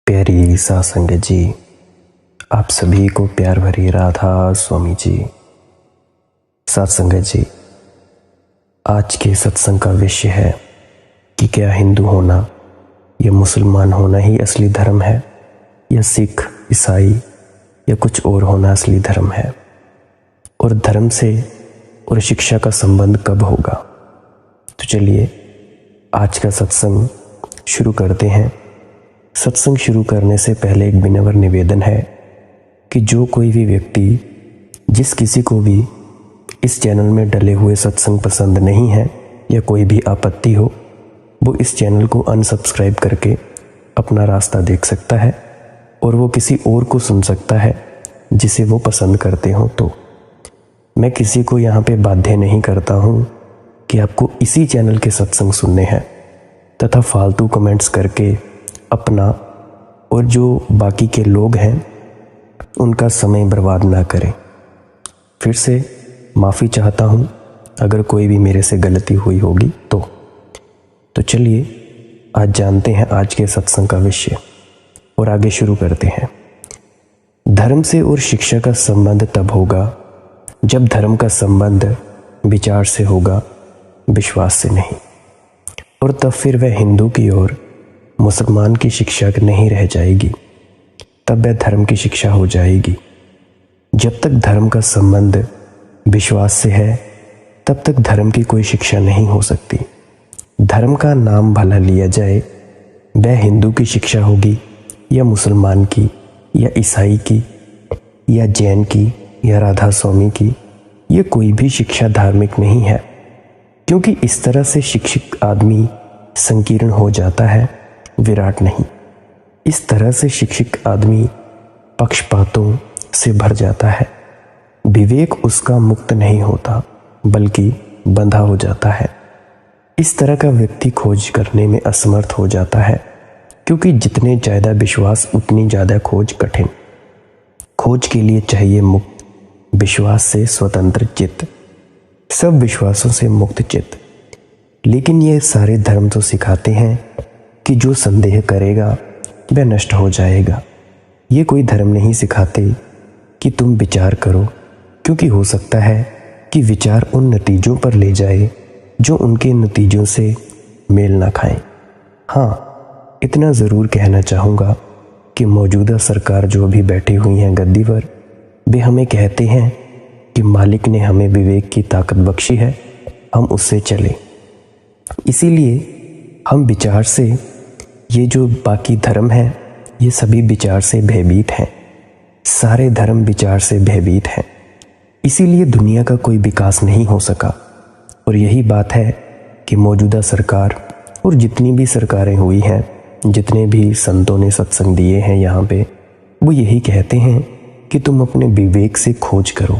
प्यारी सासंग जी, आप सभी को प्यार भरी राधा स्वामी जी। सासंग जी, आज के सत्संग का विषय है कि क्या हिंदू होना या मुसलमान होना ही असली धर्म है, या सिख, ईसाई या कुछ और होना असली धर्म है, और धर्म से और शिक्षा का संबंध कब होगा। तो चलिए आज का सत्संग शुरू करते हैं। सत्संग शुरू करने से पहले एक विनम्र निवेदन है कि जो कोई भी व्यक्ति जिस किसी को भी इस चैनल में डले हुए सत्संग पसंद नहीं है या कोई भी आपत्ति हो, वो इस चैनल को अनसब्सक्राइब करके अपना रास्ता देख सकता है और वो किसी और को सुन सकता है जिसे वो पसंद करते हो। तो मैं किसी को यहाँ पे बाध्य नहीं करता हूँ कि आपको इसी चैनल के सत्संग सुनने हैं, तथा फालतू कमेंट्स करके अपना और जो बाकी के लोग हैं उनका समय बर्बाद ना करें। फिर से माफ़ी चाहता हूँ अगर कोई भी मेरे से गलती हुई होगी तो चलिए आज जानते हैं आज के सत्संग का विषय और आगे शुरू करते हैं। धर्म से और शिक्षा का संबंध तब होगा जब धर्म का संबंध विचार से होगा, विश्वास से नहीं, और तब फिर वह हिंदू की ओर मुसलमान की शिक्षा नहीं रह जाएगी, तब वह धर्म की शिक्षा हो जाएगी। जब तक धर्म का संबंध विश्वास से है तब तक धर्म की कोई शिक्षा नहीं हो सकती। धर्म का नाम भला लिया जाए, वह हिंदू की शिक्षा होगी या मुसलमान की या ईसाई की या जैन की या राधा स्वामी की, ये कोई भी शिक्षा धार्मिक नहीं है, क्योंकि इस तरह से शिक्षित आदमी संकीर्ण हो जाता है, विराट नहीं। इस तरह से शिक्षित आदमी पक्षपातों से भर जाता है, विवेक उसका मुक्त नहीं होता बल्कि बंधा हो जाता है। इस तरह का व्यक्ति खोज करने में असमर्थ हो जाता है, क्योंकि जितने ज़्यादा विश्वास उतनी ज़्यादा खोज कठिन। खोज के लिए चाहिए मुक्त, विश्वास से स्वतंत्र चित्त, सब विश्वासों से मुक्त चित्त। लेकिन ये सारे धर्म तो सिखाते हैं कि जो संदेह करेगा वह नष्ट हो जाएगा। ये कोई धर्म नहीं सिखाते कि तुम विचार करो, क्योंकि हो सकता है कि विचार उन नतीजों पर ले जाए जो उनके नतीजों से मेल ना खाएं। हाँ, इतना ज़रूर कहना चाहूँगा कि मौजूदा सरकार जो अभी बैठी हुई हैं गद्दी पर, वे हमें कहते हैं कि मालिक ने हमें विवेक की ताकत बख्शी है, हम उससे चलें। इसीलिए हम विचार से, ये जो बाकी धर्म हैं ये सभी विचार से भयभीत हैं, सारे धर्म विचार से भयभीत हैं। इसीलिए दुनिया का कोई विकास नहीं हो सका। और यही बात है कि मौजूदा सरकार और जितनी भी सरकारें हुई हैं, जितने भी संतों ने सत्संग दिए हैं यहाँ पे, वो यही कहते हैं कि तुम अपने विवेक से खोज करो,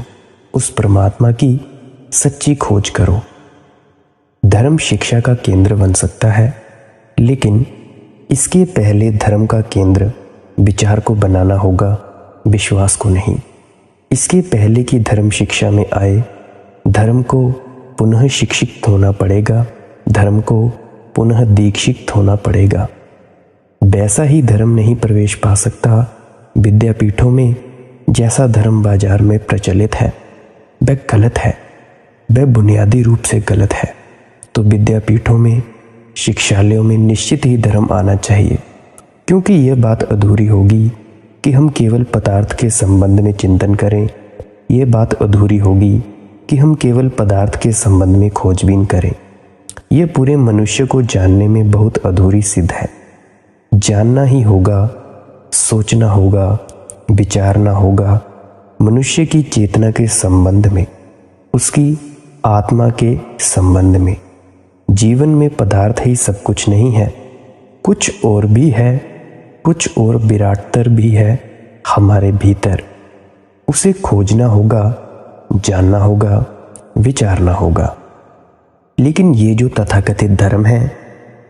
उस परमात्मा की सच्ची खोज करो। धर्म शिक्षा का केंद्र बन सकता है, लेकिन इसके पहले धर्म का केंद्र विचार को बनाना होगा, विश्वास को नहीं। इसके पहले कि धर्म शिक्षा में आए, धर्म को पुनः शिक्षित होना पड़ेगा, धर्म को पुनः दीक्षित होना पड़ेगा। वैसा ही धर्म नहीं प्रवेश पा सकता विद्यापीठों में जैसा धर्म बाजार में प्रचलित है। वह गलत है, वह बुनियादी रूप से गलत है। तो विद्यापीठों में, शिक्षालयों में निश्चित ही धर्म आना चाहिए, क्योंकि यह बात अधूरी होगी कि हम केवल पदार्थ के संबंध में चिंतन करें। यह बात अधूरी होगी कि हम केवल पदार्थ के संबंध में खोजबीन करें। यह पूरे मनुष्य को जानने में बहुत अधूरी सिद्ध है। जानना ही होगा, सोचना होगा, विचारना होगा मनुष्य की चेतना के संबंध में, उसकी आत्मा के संबंध में। जीवन में पदार्थ ही सब कुछ नहीं है, कुछ और भी है, कुछ और विराटतर भी है हमारे भीतर। उसे खोजना होगा, जानना होगा, विचारना होगा। लेकिन ये जो तथाकथित धर्म है,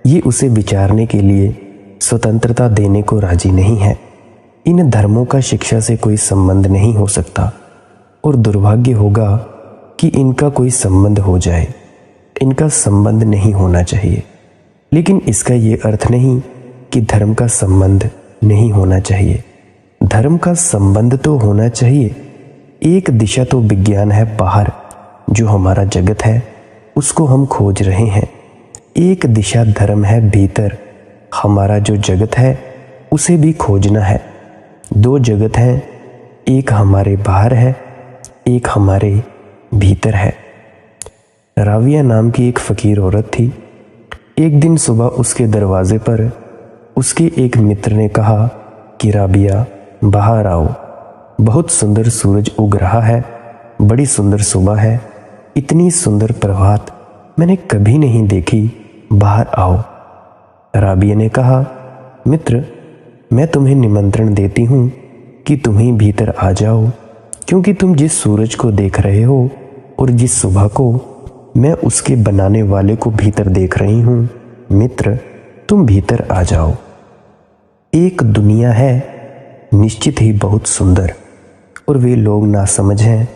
ये उसे विचारने के लिए स्वतंत्रता देने को राजी नहीं है। इन धर्मों का शिक्षा से कोई संबंध नहीं हो सकता, और दुर्भाग्य होगा कि इनका कोई संबंध हो जाए। इनका संबंध नहीं होना चाहिए। लेकिन इसका ये अर्थ नहीं कि धर्म का संबंध नहीं होना चाहिए। धर्म का संबंध तो होना चाहिए। एक दिशा तो विज्ञान है बाहर, जो हमारा जगत है उसको हम खोज रहे हैं। एक दिशा धर्म है भीतर, हमारा जो जगत है उसे भी खोजना है। दो जगत हैं, एक हमारे बाहर है, एक हमारे भीतर है। राविया नाम की एक फ़कीर औरत थी। एक दिन सुबह उसके दरवाजे पर उसके एक मित्र ने कहा कि राबिया बाहर आओ, बहुत सुंदर सूरज उग रहा है, बड़ी सुंदर सुबह है, इतनी सुंदर प्रभात मैंने कभी नहीं देखी, बाहर आओ। राबिया ने कहा, मित्र मैं तुम्हें निमंत्रण देती हूँ कि तुम ही भीतर आ जाओ, क्योंकि तुम जिस सूरज को देख रहे हो और जिस सुबह को, मैं उसके बनाने वाले को भीतर देख रही हूँ। मित्र तुम भीतर आ जाओ। एक दुनिया है निश्चित ही बहुत सुंदर, और वे लोग नासमझ हैं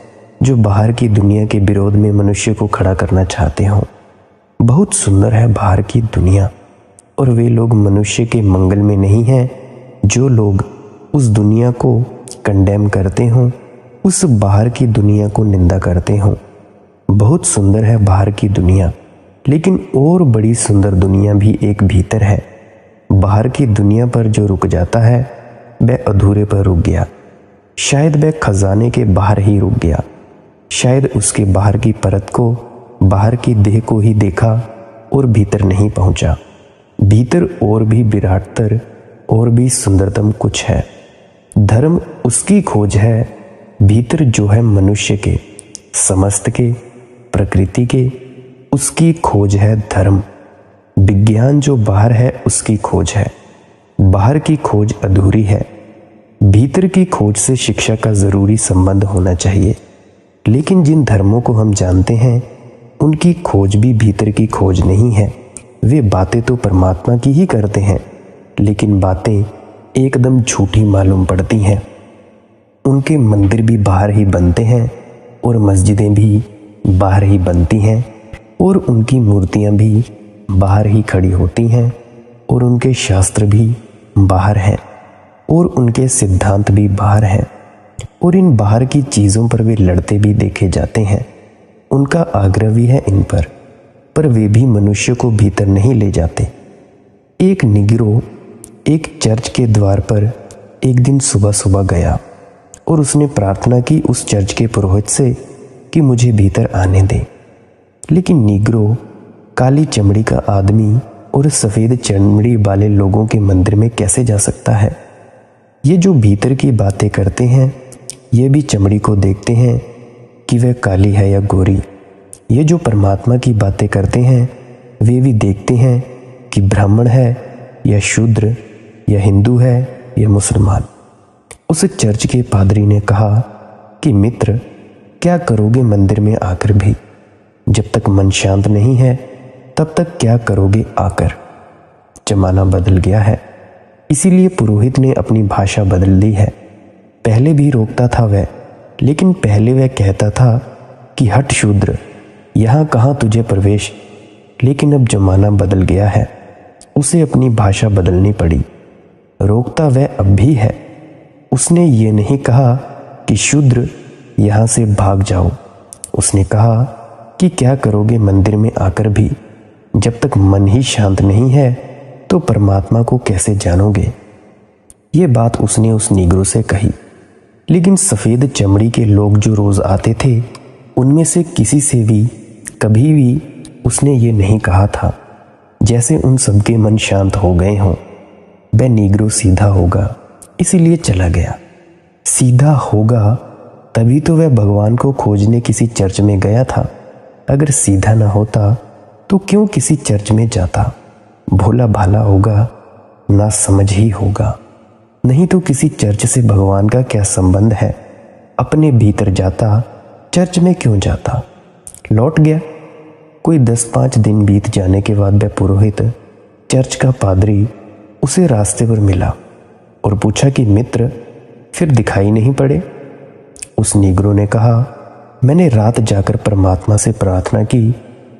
जो बाहर की दुनिया के विरोध में मनुष्य को खड़ा करना चाहते हों। बहुत सुंदर है बाहर की दुनिया, और वे लोग मनुष्य के मंगल में नहीं हैं जो लोग उस दुनिया को कंडेम करते हों, उस बाहर की दुनिया को निंदा करते हों। बहुत सुंदर है बाहर की दुनिया, लेकिन और बड़ी सुंदर दुनिया भी एक भीतर है। बाहर की दुनिया पर जो रुक जाता है वह अधूरे पर रुक गया। शायद वह खजाने के बाहर ही रुक गया, शायद उसके बाहर की परत को, बाहर की देह को ही देखा और भीतर नहीं पहुंचा। भीतर और भी विराटतर और भी सुंदरतम कुछ है। धर्म उसकी खोज है, भीतर जो है मनुष्य के, समस्त के, प्रकृति के, उसकी खोज है धर्म। विज्ञान जो बाहर है उसकी खोज है, बाहर की खोज अधूरी है। भीतर की खोज से शिक्षा का ज़रूरी संबंध होना चाहिए। लेकिन जिन धर्मों को हम जानते हैं उनकी खोज भी भीतर की खोज नहीं है। वे बातें तो परमात्मा की ही करते हैं, लेकिन बातें एकदम झूठी मालूम पड़ती हैं। उनके मंदिर भी बाहर ही बनते हैं और मस्जिदें भी बाहर ही बनती हैं, और उनकी मूर्तियां भी बाहर ही खड़ी होती हैं, और उनके शास्त्र भी बाहर हैं, और उनके सिद्धांत भी बाहर हैं, और इन बाहर की चीज़ों पर वे लड़ते भी देखे जाते हैं। उनका आग्रह भी है इन पर वे भी मनुष्य को भीतर नहीं ले जाते। एक निग्रो एक चर्च के द्वार पर एक दिन सुबह सुबह गया और उसने प्रार्थना की उस चर्च के पुरोहित से कि मुझे भीतर आने दे। लेकिन निग्रो काली चमड़ी का आदमी और सफ़ेद चमड़ी वाले लोगों के मंदिर में कैसे जा सकता है? ये जो भीतर की बातें करते हैं ये भी चमड़ी को देखते हैं कि वह काली है या गोरी। ये जो परमात्मा की बातें करते हैं वे भी देखते हैं कि ब्राह्मण है या शूद्र, या हिंदू है या मुसलमान। उस चर्च के पादरी ने कहा कि मित्र क्या करोगे मंदिर में आकर भी? जब तक मन शांत नहीं है तब तक क्या करोगे आकर? जमाना बदल गया है, इसीलिए पुरोहित ने अपनी भाषा बदल दी है। पहले भी रोकता था वह, लेकिन पहले वह कहता था कि हट शूद्र, यहाँ कहाँ तुझे प्रवेश। लेकिन अब जमाना बदल गया है, उसे अपनी भाषा बदलनी पड़ी। रोकता वह अब भी है। उसने ये नहीं कहा कि शूद्र यहाँ से भाग जाओ, उसने कहा कि क्या करोगे मंदिर में आकर भी? जब तक मन ही शांत नहीं है तो परमात्मा को कैसे जानोगे? ये बात उसने उस निग्रो से कही। लेकिन सफ़ेद चमड़ी के लोग जो रोज़ आते थे उनमें से किसी से भी कभी भी उसने ये नहीं कहा था। जैसे उन सबके मन शांत हो गए हों। वह निग्रो सीधा होगा इसीलिए चला गया। सीधा होगा तभी तो वह भगवान को खोजने किसी चर्च में गया था। अगर सीधा ना होता तो क्यों किसी चर्च में जाता? भोला भाला होगा, ना समझ ही होगा। नहीं तो किसी चर्च से भगवान का क्या संबंध है? अपने भीतर जाता, चर्च में क्यों जाता? लौट गया। कोई 10-5 दिन बीत जाने के बाद वह पुरोहित, चर्च का पादरी उसे रास्ते पर मिला और पूछा कि मित्र फिर दिखाई नहीं पड़े? उस निग्रो ने कहा, मैंने रात जाकर परमात्मा से प्रार्थना की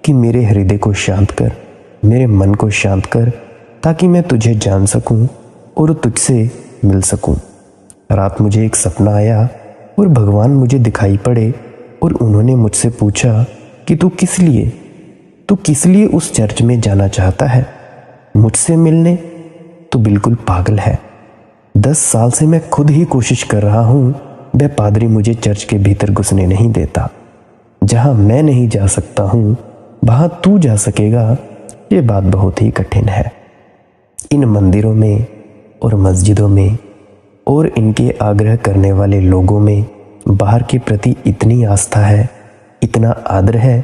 कि मेरे हृदय को शांत कर, मेरे मन को शांत कर, ताकि मैं तुझे जान सकूं और तुझसे मिल सकूं। रात मुझे एक सपना आया और भगवान मुझे दिखाई पड़े और उन्होंने मुझसे पूछा कि तू किस लिए उस चर्च में जाना चाहता है? मुझसे मिलने? तो बिल्कुल पागल है। 10 साल से मैं खुद ही कोशिश कर रहा हूँ, वह पादरी मुझे चर्च के भीतर घुसने नहीं देता। जहाँ मैं नहीं जा सकता हूँ वहाँ तू जा सकेगा, ये बात बहुत ही कठिन है। इन मंदिरों में और मस्जिदों में और इनके आग्रह करने वाले लोगों में बाहर के प्रति इतनी आस्था है, इतना आदर है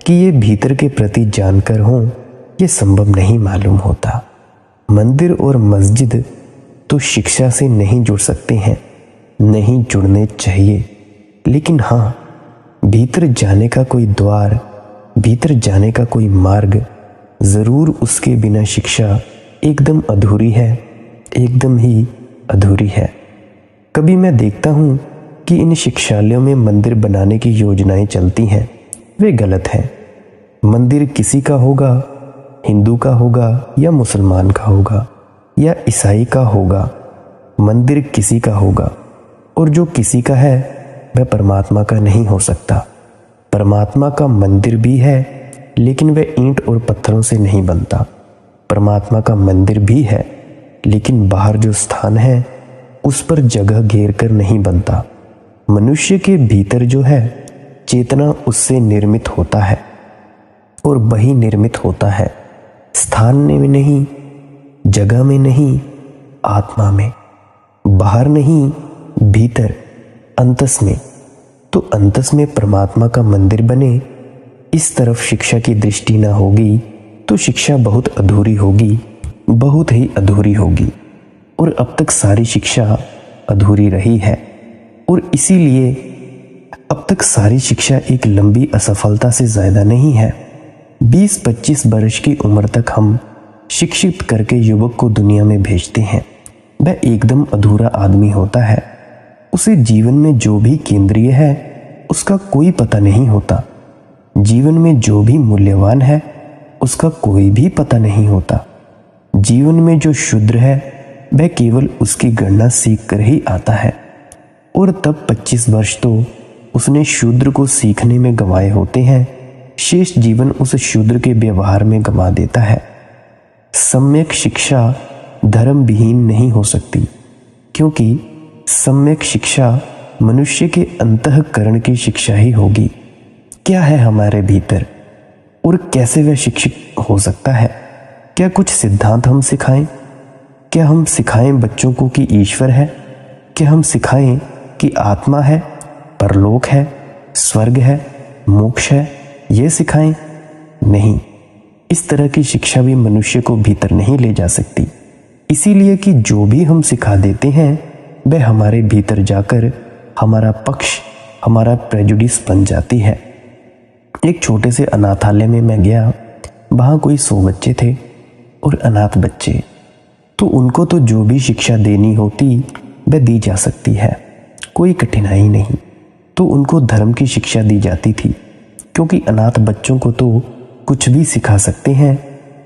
कि ये भीतर के प्रति जानकर हों ये संभव नहीं मालूम होता। मंदिर और मस्जिद तो शिक्षा से नहीं जुड़ सकते हैं, नहीं जुड़ने चाहिए, लेकिन हाँ, भीतर जाने का कोई द्वार, भीतर जाने का कोई मार्ग ज़रूर, उसके बिना शिक्षा एकदम अधूरी है, एकदम ही अधूरी है। कभी मैं देखता हूँ कि इन शिक्षालयों में मंदिर बनाने की योजनाएं चलती हैं, वे गलत हैं। मंदिर किसी का होगा, हिंदू का होगा या मुसलमान का होगा या ईसाई का होगा, मंदिर किसी का होगा, और जो किसी का है वह परमात्मा का नहीं हो सकता। परमात्मा का मंदिर भी है, लेकिन वह ईंट और पत्थरों से नहीं बनता। परमात्मा का मंदिर भी है, लेकिन बाहर जो स्थान है उस पर जगह घेर कर नहीं बनता। मनुष्य के भीतर जो है चेतना उससे निर्मित होता है, और वही निर्मित होता है स्थान में नहीं, जगह में नहीं, आत्मा में। बाहर नहीं, भीतर, अंतस में। तो अंतस में परमात्मा का मंदिर बने, इस तरफ शिक्षा की दृष्टि न होगी तो शिक्षा बहुत अधूरी होगी, बहुत ही अधूरी होगी। और अब तक सारी शिक्षा अधूरी रही है, और इसीलिए अब तक सारी शिक्षा एक लंबी असफलता से ज़्यादा नहीं है। 20-25 वर्ष की उम्र तक हम शिक्षित करके युवक को दुनिया में भेजते हैं, वह एकदम अधूरा आदमी होता है। उसे जीवन में जो भी केंद्रीय है उसका कोई पता नहीं होता, जीवन में जो भी मूल्यवान है उसका कोई भी पता नहीं होता। जीवन में जो शूद्र है वह केवल उसकी गणना सीख कर ही आता है, और तब 25 वर्ष तो उसने शूद्र को सीखने में गंवाए होते हैं, शेष जीवन उस शूद्र के व्यवहार में गंवा देता है। सम्यक शिक्षा धर्म विहीन नहीं हो सकती, क्योंकि सम्यक शिक्षा मनुष्य के अंतःकरण की शिक्षा ही होगी। क्या है हमारे भीतर और कैसे वह शिक्षित हो सकता है? क्या कुछ सिद्धांत हम सिखाएं? क्या हम सिखाएं बच्चों को कि ईश्वर है? क्या हम सिखाएं कि आत्मा है, परलोक है, स्वर्ग है, मोक्ष है? ये सिखाएं? नहीं, इस तरह की शिक्षा भी मनुष्य को भीतर नहीं ले जा सकती। इसीलिए कि जो भी हम सिखा देते हैं वह हमारे भीतर जाकर हमारा पक्ष, हमारा प्रेजुडिस बन जाती है। एक छोटे से अनाथालय में मैं गया, वहाँ कोई 100 बच्चे थे और अनाथ बच्चे, तो उनको तो जो भी शिक्षा देनी होती वह दी जा सकती है, कोई कठिनाई नहीं। तो उनको धर्म की शिक्षा दी जाती थी, क्योंकि अनाथ बच्चों को तो कुछ भी सिखा सकते हैं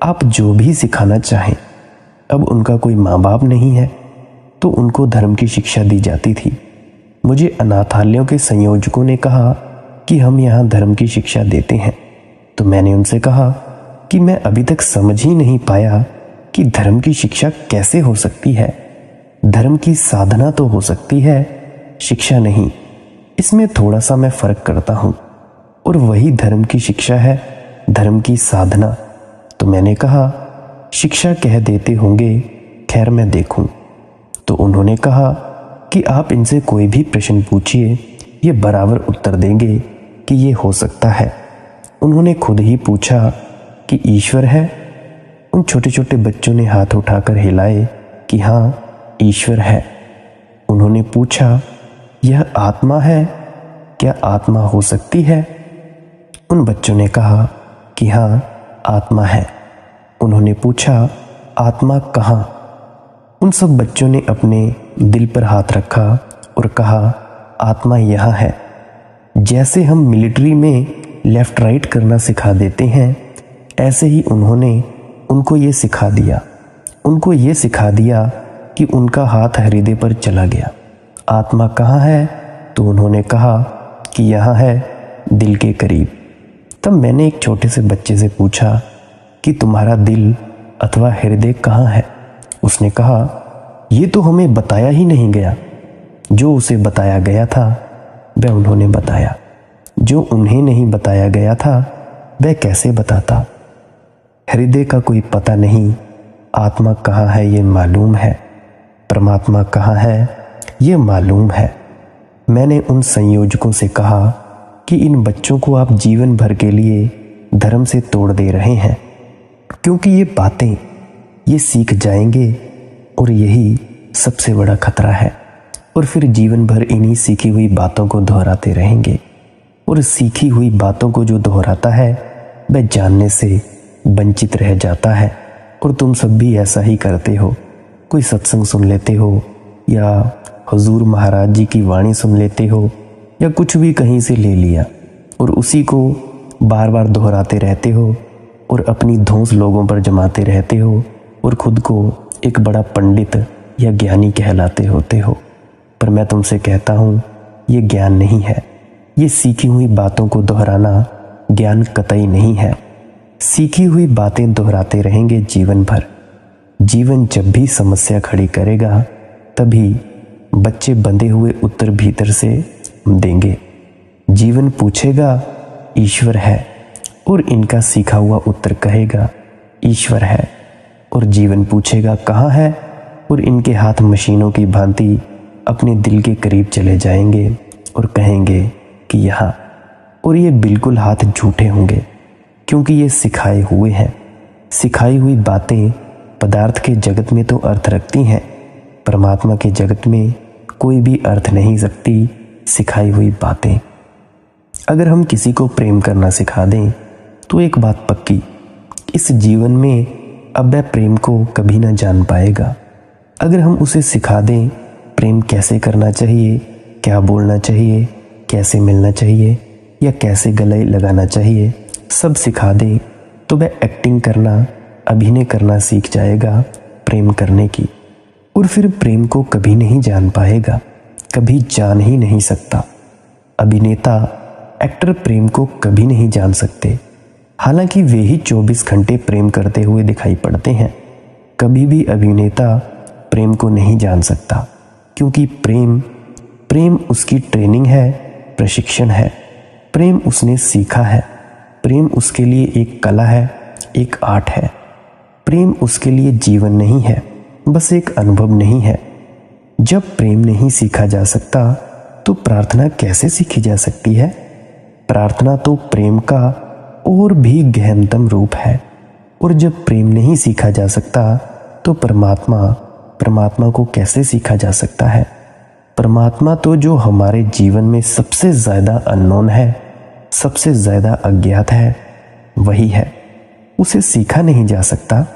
आप, जो भी सिखाना चाहें। अब उनका कोई माँ बाप नहीं है तो उनको धर्म की शिक्षा दी जाती थी। मुझे अनाथालयों के संयोजकों ने कहा कि हम यहाँ धर्म की शिक्षा देते हैं, तो मैंने उनसे कहा कि मैं अभी तक समझ ही नहीं पाया कि धर्म की शिक्षा कैसे हो सकती है। धर्म की साधना तो हो सकती है, शिक्षा नहीं। इसमें थोड़ा सा मैं फर्क करता हूँ, और वही धर्म की शिक्षा है, धर्म की साधना। तो मैंने कहा शिक्षा कह देते होंगे, खैर मैं देखूं। तो उन्होंने कहा कि आप इनसे कोई भी प्रश्न पूछिए, ये बराबर उत्तर देंगे कि ये हो सकता है। उन्होंने खुद ही पूछा कि ईश्वर है? उन छोटे छोटे बच्चों ने हाथ उठाकर हिलाए कि हाँ ईश्वर है। उन्होंने पूछा यह आत्मा है, क्या आत्मा हो सकती है? उन बच्चों ने कहा कि हाँ आत्मा है। उन्होंने पूछा आत्मा कहाँ? उन सब बच्चों ने अपने दिल पर हाथ रखा और कहा आत्मा यहाँ है। जैसे हम मिलिट्री में लेफ्ट राइट करना सिखा देते हैं, ऐसे ही उन्होंने उनको ये सिखा दिया। उनको ये सिखा दिया कि उनका हाथ हृदय पर चला गया। आत्मा कहाँ है? तो उन्होंने कहा कि यहाँ है, दिल के करीब। तब मैंने एक छोटे से बच्चे से पूछा कि तुम्हारा दिल अथवा हृदय कहाँ है? उसने कहा, ये तो हमें बताया ही नहीं गया। जो उसे बताया गया था वह उन्होंने बताया, जो उन्हें नहीं बताया गया था वह कैसे बताता। हृदय का कोई पता नहीं, आत्मा कहाँ है ये मालूम है, परमात्मा कहाँ है ये मालूम है। मैंने उन संयोजकों से कहा कि इन बच्चों को आप जीवन भर के लिए धर्म से तोड़ दे रहे हैं, क्योंकि ये बातें ये सीख जाएंगे और यही सबसे बड़ा खतरा है। और फिर जीवन भर इन्हीं सीखी हुई बातों को दोहराते रहेंगे, और सीखी हुई बातों को जो दोहराता है वह जानने से वंचित रह जाता है। और तुम सब भी ऐसा ही करते हो। कोई सत्संग सुन लेते हो या हुजूर महाराज जी की वाणी सुन लेते हो या कुछ भी कहीं से ले लिया और उसी को बार बार दोहराते रहते हो और अपनी धौंस लोगों पर जमाते रहते हो और खुद को एक बड़ा पंडित या ज्ञानी कहलाते होते हो। पर मैं तुमसे कहता हूँ, ये ज्ञान नहीं है। ये सीखी हुई बातों को दोहराना ज्ञान कतई नहीं है। सीखी हुई बातें दोहराते रहेंगे जीवन भर। जीवन जब भी समस्या खड़ी करेगा तभी बच्चे बंधे हुए उत्तर भीतर से देंगे। जीवन पूछेगा ईश्वर है, और इनका सीखा हुआ उत्तर कहेगा ईश्वर है। और जीवन पूछेगा कहाँ है, और इनके हाथ मशीनों की भांति अपने दिल के करीब चले जाएंगे और कहेंगे कि यहाँ। और ये बिल्कुल हाथ झूठे होंगे, क्योंकि ये सिखाए हुए हैं। सिखाई हुई बातें पदार्थ के जगत में तो अर्थ रखती हैं, परमात्मा के जगत में कोई भी अर्थ नहीं रखती सिखाई हुई बातें। अगर हम किसी को प्रेम करना सिखा दें तो एक बात पक्की, इस जीवन में अब वह प्रेम को कभी ना जान पाएगा। अगर हम उसे सिखा दें प्रेम कैसे करना चाहिए, क्या बोलना चाहिए, कैसे मिलना चाहिए या कैसे गले लगाना चाहिए, सब सिखा दें तो वह एक्टिंग करना, अभिनय करना सीख जाएगा प्रेम करने की। और फिर प्रेम को कभी नहीं जान पाएगा, कभी जान ही नहीं सकता। अभिनेता एक्टर प्रेम को कभी नहीं जान सकते, हालांकि वे ही 24 घंटे प्रेम करते हुए दिखाई पड़ते हैं। कभी भी अभिनेता प्रेम को नहीं जान सकता, क्योंकि प्रेम उसकी ट्रेनिंग है, प्रशिक्षण है। प्रेम उसने सीखा है। प्रेम उसके लिए एक कला है, एक आर्ट है। प्रेम उसके लिए जीवन नहीं है, बस एक अनुभव नहीं है। जब प्रेम नहीं सीखा जा सकता तो प्रार्थना कैसे सीखी जा सकती है? प्रार्थना तो प्रेम का और भी गहनतम रूप है। और जब प्रेम नहीं सीखा जा सकता तो परमात्मा को कैसे सीखा जा सकता है? परमात्मा तो जो हमारे जीवन में सबसे ज़्यादा अननोन है, सबसे ज़्यादा अज्ञात है, वही है। उसे सीखा नहीं जा सकता,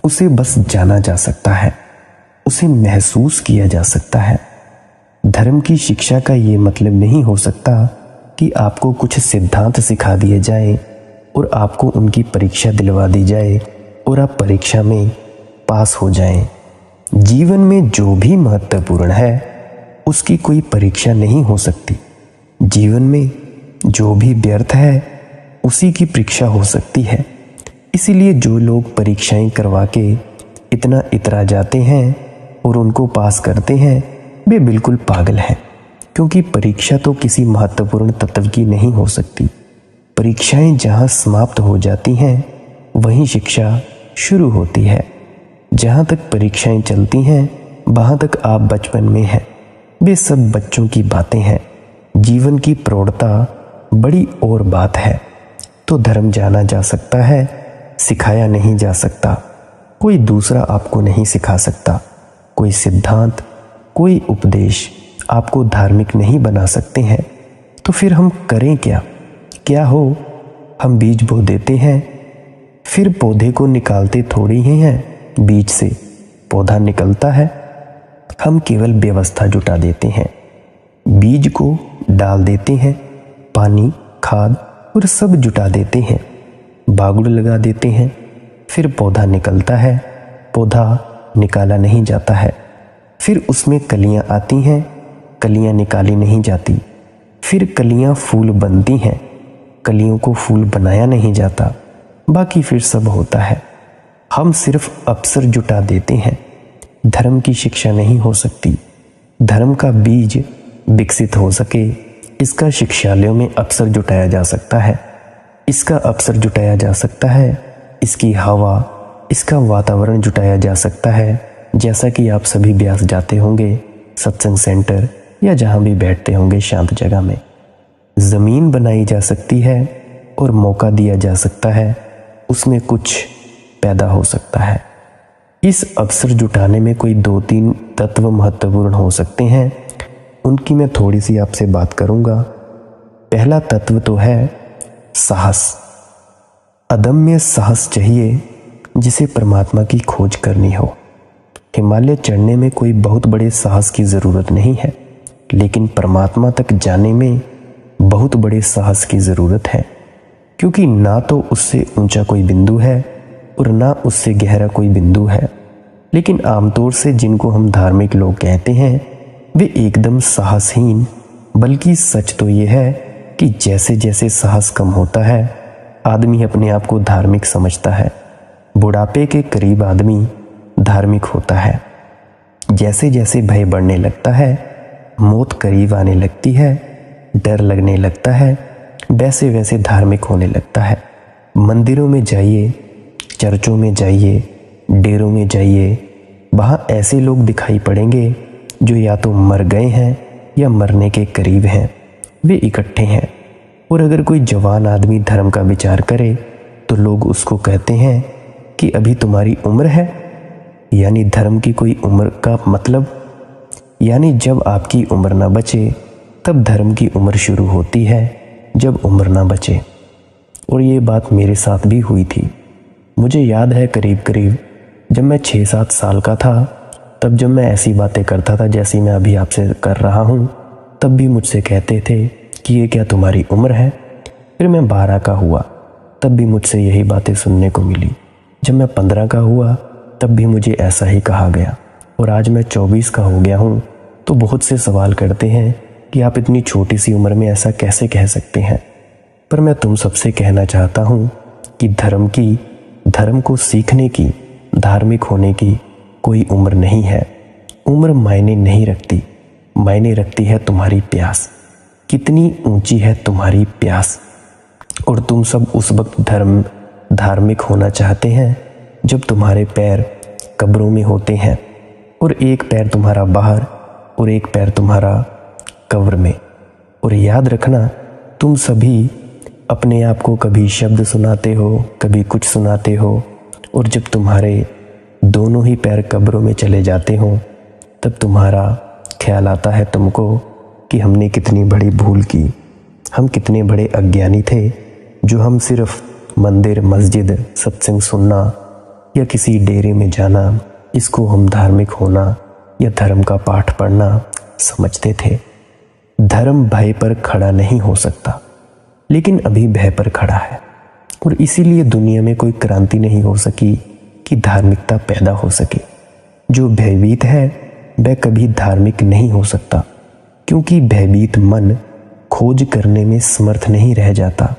उसे बस जाना जा सकता है, उसे महसूस किया जा सकता है। धर्म की शिक्षा का ये मतलब नहीं हो सकता कि आपको कुछ सिद्धांत सिखा दिए जाएं और आपको उनकी परीक्षा दिलवा दी जाए और आप परीक्षा में पास हो जाएं। जीवन में जो भी महत्वपूर्ण है उसकी कोई परीक्षा नहीं हो सकती। जीवन में जो भी व्यर्थ है उसी की परीक्षा हो सकती है। इसीलिए जो लोग परीक्षाएं करवा के इतना इतरा जाते हैं और उनको पास करते हैं वे बिल्कुल पागल हैं, क्योंकि परीक्षा तो किसी महत्वपूर्ण तत्व की नहीं हो सकती। परीक्षाएं जहाँ समाप्त हो जाती हैं वहीं शिक्षा शुरू होती है। जहाँ तक परीक्षाएं चलती हैं वहाँ तक आप बचपन में हैं। वे सब बच्चों की बातें हैं। जीवन की प्रौढ़ता बड़ी और बात है। तो धर्म जाना जा सकता है, सिखाया नहीं जा सकता। कोई दूसरा आपको नहीं सिखा सकता। कोई सिद्धांत, कोई उपदेश आपको धार्मिक नहीं बना सकते हैं। तो फिर हम करें क्या? क्या हो, हम बीज बो देते हैं, फिर पौधे को निकालते थोड़ी ही हैं। बीज से पौधा निकलता है। हम केवल व्यवस्था जुटा देते हैं, बीज को डाल देते हैं, पानी, खाद और सब जुटा देते हैं, बागुड़ लगा देते हैं, फिर पौधा निकलता है। पौधा निकाला नहीं जाता है, फिर उसमें कलियां आती हैं, कलियां निकाली नहीं जाती, फिर कलियां फूल बनती हैं, कलियों को फूल बनाया नहीं जाता, बाकी फिर सब होता है। हम सिर्फ अवसर जुटा देते हैं। धर्म की शिक्षा नहीं हो सकती। धर्म का बीज विकसित हो सके, इसका शिक्षालयों में अवसर जुटाया जा सकता है। इसका अवसर जुटाया जा सकता है, इसकी हवा, इसका वातावरण जुटाया जा सकता है। जैसा कि आप सभी ब्यास जाते होंगे सत्संग सेंटर या जहाँ भी बैठते होंगे शांत जगह में, ज़मीन बनाई जा सकती है और मौका दिया जा सकता है, उसमें कुछ पैदा हो सकता है। इस अवसर जुटाने में कोई 2-3 तत्व महत्वपूर्ण हो सकते हैं, उनकी मैं थोड़ी सी आपसे बात करूंगा। पहला तत्व तो है साहस। अदम्य साहस चाहिए जिसे परमात्मा की खोज करनी हो। हिमालय चढ़ने में कोई बहुत बड़े साहस की ज़रूरत नहीं है, लेकिन परमात्मा तक जाने में बहुत बड़े साहस की ज़रूरत है, क्योंकि ना तो उससे ऊंचा कोई बिंदु है और ना उससे गहरा कोई बिंदु है। लेकिन आमतौर से जिनको हम धार्मिक लोग कहते हैं वे एकदम साहसहीन, बल्कि सच तो ये है कि जैसे जैसे साहस कम होता है आदमी अपने आप को धार्मिक समझता है। बुढ़ापे के करीब आदमी धार्मिक होता है। जैसे जैसे भय बढ़ने लगता है, मौत करीब आने लगती है, डर लगने लगता है, वैसे वैसे धार्मिक होने लगता है। मंदिरों में जाइए, चर्चों में जाइए, डेरों में जाइए, वहाँ ऐसे लोग दिखाई पड़ेंगे जो या तो मर गए हैं या मरने के करीब हैं, वे इकट्ठे हैं। और अगर कोई जवान आदमी धर्म का विचार करे तो लोग उसको कहते हैं कि अभी तुम्हारी उम्र है। यानी धर्म की कोई उम्र का मतलब, यानी जब आपकी उम्र ना बचे तब धर्म की उम्र शुरू होती है, जब उम्र ना बचे। और ये बात मेरे साथ भी हुई थी। मुझे याद है करीब करीब जब मैं 6-7 साल का था, तब जब मैं ऐसी बातें करता था जैसी मैं अभी आपसे कर रहा हूँ, तब भी मुझसे कहते थे कि ये क्या तुम्हारी उम्र है। फिर मैं 12 का हुआ तब भी मुझसे यही बातें सुनने को मिली। जब मैं 15 का हुआ तब भी मुझे ऐसा ही कहा गया। और आज मैं 24 का हो गया हूँ तो बहुत से सवाल करते हैं कि आप इतनी छोटी सी उम्र में ऐसा कैसे कह सकते हैं। पर मैं तुम सबसे कहना चाहता हूँ कि धर्म को सीखने की, धार्मिक होने की कोई उम्र नहीं है। उम्र मायने नहीं रखती, मायने रखती है तुम्हारी प्यास, कितनी ऊंची है तुम्हारी प्यास। और तुम सब उस वक्त धार्मिक होना चाहते हैं जब तुम्हारे पैर कब्रों में होते हैं और एक पैर तुम्हारा बाहर और एक पैर तुम्हारा कब्र में। और याद रखना, तुम सभी अपने आप को कभी शब्द सुनाते हो, कभी कुछ सुनाते हो, और जब तुम्हारे दोनों ही पैर कब्रों में चले जाते हो तब तुम्हारा ख्याल आता है तुमको कि हमने कितनी बड़ी भूल की, हम कितने बड़े अज्ञानी थे जो हम सिर्फ मंदिर, मस्जिद, सत्संग सुनना या किसी डेरे में जाना, इसको हम धार्मिक होना या धर्म का पाठ पढ़ना समझते थे। धर्म भय पर खड़ा नहीं हो सकता, लेकिन अभी भय पर खड़ा है। और इसीलिए दुनिया में कोई क्रांति नहीं हो सकी कि धार्मिकता पैदा हो सके। जो भयभीत है वह कभी धार्मिक नहीं हो सकता, क्योंकि भयभीत मन खोज करने में समर्थ नहीं रह जाता।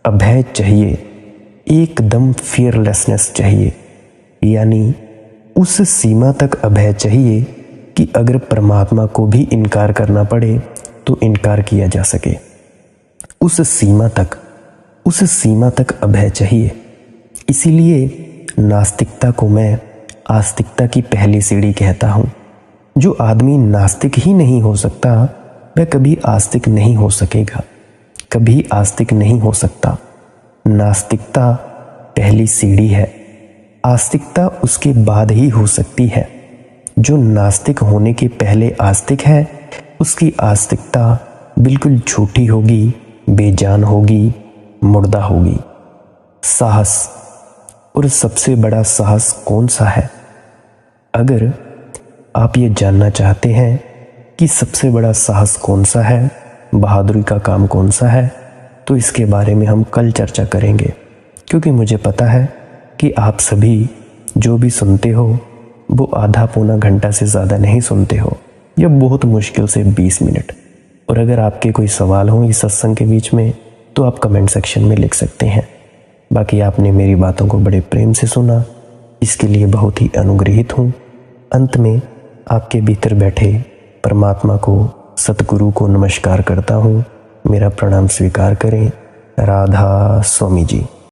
अभय चाहिए, एकदम फियरलेसनेस चाहिए, यानी उस सीमा तक अभय चाहिए कि अगर परमात्मा को भी इनकार करना पड़े तो इनकार किया जा सके। उस सीमा तक अभय चाहिए। इसीलिए नास्तिकता को मैं आस्तिकता की पहली सीढ़ी कहता हूँ। जो आदमी नास्तिक ही नहीं हो सकता वह कभी आस्तिक नहीं हो सकेगा, कभी आस्तिक नहीं हो सकता। नास्तिकता पहली सीढ़ी है, आस्तिकता उसके बाद ही हो सकती है। जो नास्तिक होने के पहले आस्तिक है उसकी आस्तिकता बिल्कुल झूठी होगी, बेजान होगी, मुर्दा होगी। साहस, और सबसे बड़ा साहस कौन सा है? अगर आप ये जानना चाहते हैं कि सबसे बड़ा साहस कौन सा है, बहादुरी का काम कौन सा है, तो इसके बारे में हम कल चर्चा करेंगे। क्योंकि मुझे पता है कि आप सभी जो भी सुनते हो वो आधा पौना घंटा से ज़्यादा नहीं सुनते हो या बहुत मुश्किल से 20 मिनट। और अगर आपके कोई सवाल हो इस सत्संग के बीच में तो आप कमेंट सेक्शन में लिख सकते हैं। बाकी आपने मेरी बातों को बड़े प्रेम से सुना, इसके लिए बहुत ही अनुग्रहित हूँ। अंत में आपके भीतर बैठे परमात्मा को, सतगुरु को नमस्कार करता हूँ। मेरा प्रणाम स्वीकार करें। राधा स्वामी जी।